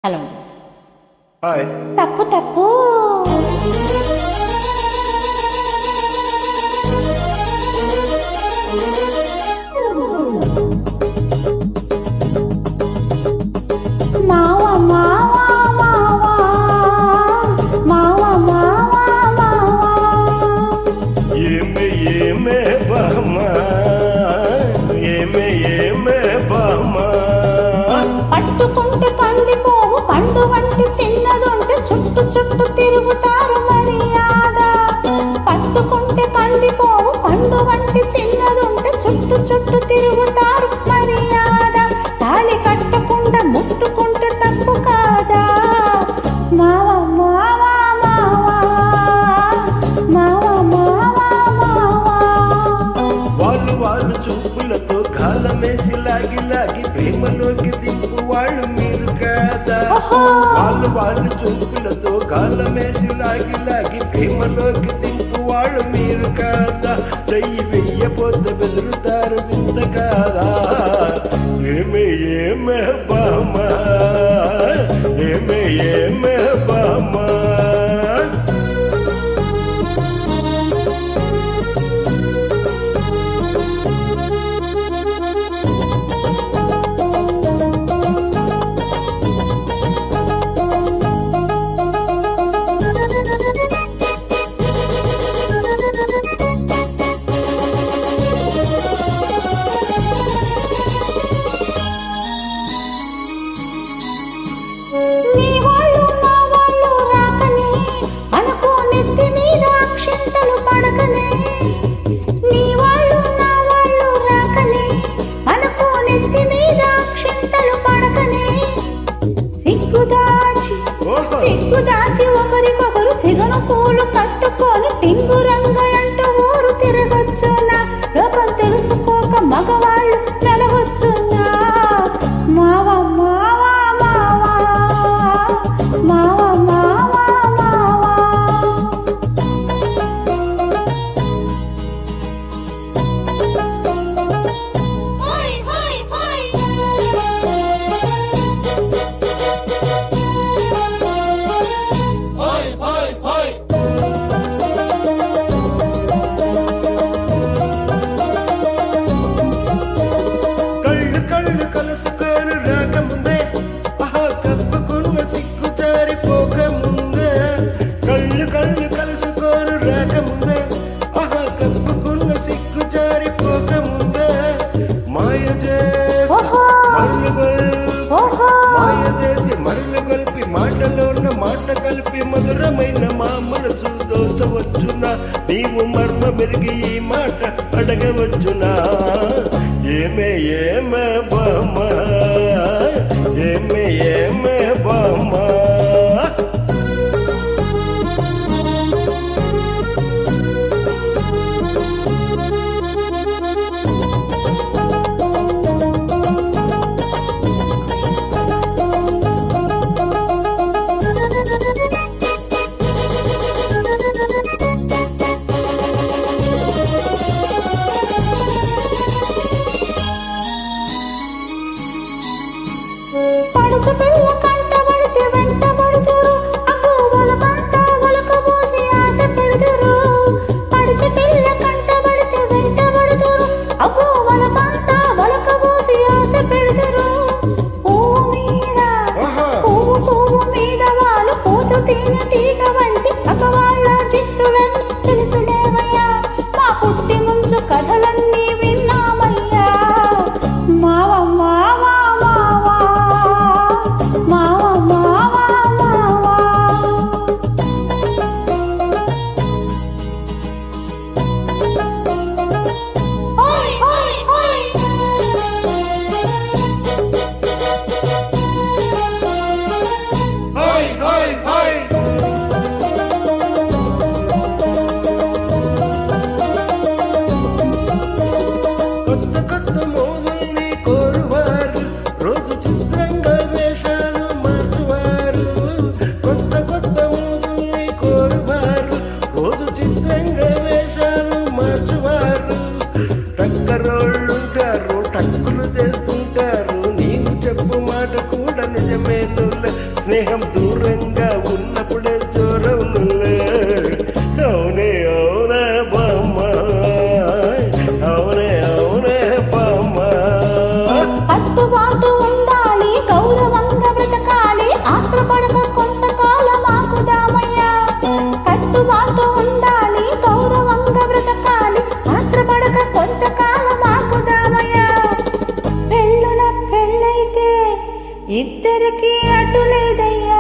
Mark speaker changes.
Speaker 1: Hello
Speaker 2: hi.
Speaker 1: తప్పు తప్పు మావా మావా మావా మావా మావా మావా
Speaker 2: ఏమే ఏమే బామా ఏమే ఏమే బామా
Speaker 1: పట్టుకుంటే కందిపోవు పండు వంటి చిన్నదుంటే చుట్టు చుట్టు తిరుగుతారు మర్యాద పట్టుకుంటే కందిపోవు పండు వంటి చిన్నదుంటే చుట్టు చుట్టు తిరుగుతారు మర్యాద తాళి కట్టకుండా ముట్టుకుంటే తప్పు కాదా మావా మావా మావా మావా మావా మావా
Speaker 2: వాళ్ళు చూపులతో కాలమేసి లాగి లాగి ప్రేమలోకి దింపు వాళ్ళు మీరు కాదా వాళ్ళు చూపులతో కాలమేసి లాగి లాగి ప్రేమలోకి దింపు వాళ్ళు మీరు కాదా చెయ్యి వెయ్యపోతే బెదురుతారు వింత కాదా ఏమే ఏమే బామా ఏమే ఏమే బామా
Speaker 1: నీ వాళ్ళు నా వాళ్ళు రాకనే మనకు నెత్తి మీద అక్షింతలు పడకనే నీ వాళ్ళు నా వాళ్ళు రాకనే మనకు నెత్తి మీద అక్షింతలు పడకనే సిగ్గుదాచి ఒకరికొకరు సిగను పూలు కట్టుకొని టింగు రంగలంటూ ఊరు తిరగొచ్చునా లోకం తెలుసుకోక మగవాళ్ళు నెలగొచ్చునా మావా మావా మావా మావా మావా మావా
Speaker 2: కళ్ళు కలుసుకొని రాకముందే ఆహా తప్పుకున్న సిగ్గు జారిపోకముందే కళ్ళు కలుసుకొని రాకముందే ఆహా తప్పుకున్న సిగ్గు జారిపోకముందే మాయ చేసి మరలు కలిపి మాటలోన మాట కలిపి మధురమైన మా మనసు దోచవచ్చునా నీవు మర్మ మెరిగి ఈ మాట అడగవచ్చునా ఏమే ఏమే బామా ఏమే ఏమే బామా
Speaker 1: పడుచు పిల్ల కంటబడితే వెంటబడుతురు అబ్బో వలకంట వలకబోసి ఆశ పెడుతురు పడుచు పిల్ల కంటబడితే వెంటబడుతురు అబ్బో వలకంట వలకబోసి ఆశ పెడుతురు పువ్వు మీద వాళ్ళు పూతు తేనె తీగ వంటి మగవాళ్ళ చిత్తులని తెలుసులేవయ్యా మా పుట్టి ముంచు కథలన్నీ విన్నామయ్యా మావా మావా మావా మావా మావా మావా ఓయ్ ఓయ్ ఓయ్
Speaker 2: హాయ్ హాయ్ హాయ్ కొత్త మోగుల్ని కోరువారు రోజు చిత్రంగా వేషాలు మార్చువారు కొత్త మోగుల్ని కోరువారు రోజు చిత్రంగా వేషాలు మార్చువారు టక్కరోళ్ళుంటారు టక్కులు చేస్తుంటారు నీవు చెప్పు మాట కూడా నిజమేనులే స్నేహం దూరంగా ఉన్నప్పుడే దూరవునులే. అవునే అవునే బామ్మ, అవునే అవునే బామ్మ.
Speaker 1: కట్టుబాటు ఉండాలి, గౌరవంగా బ్రతకాలి, ఆత్రపడక కొంతకాలం ఆగుదామయ్యా. కట్టుబాటు ఉండాలి, గౌరవంగా బ్రతకాలి, ఆత్రపడక కొంతకాలం ఆగుదామయ్యా. పెళ్ళున పెళ్ళైతే ఇద్దరికి అడ్డు లేదయ్యా.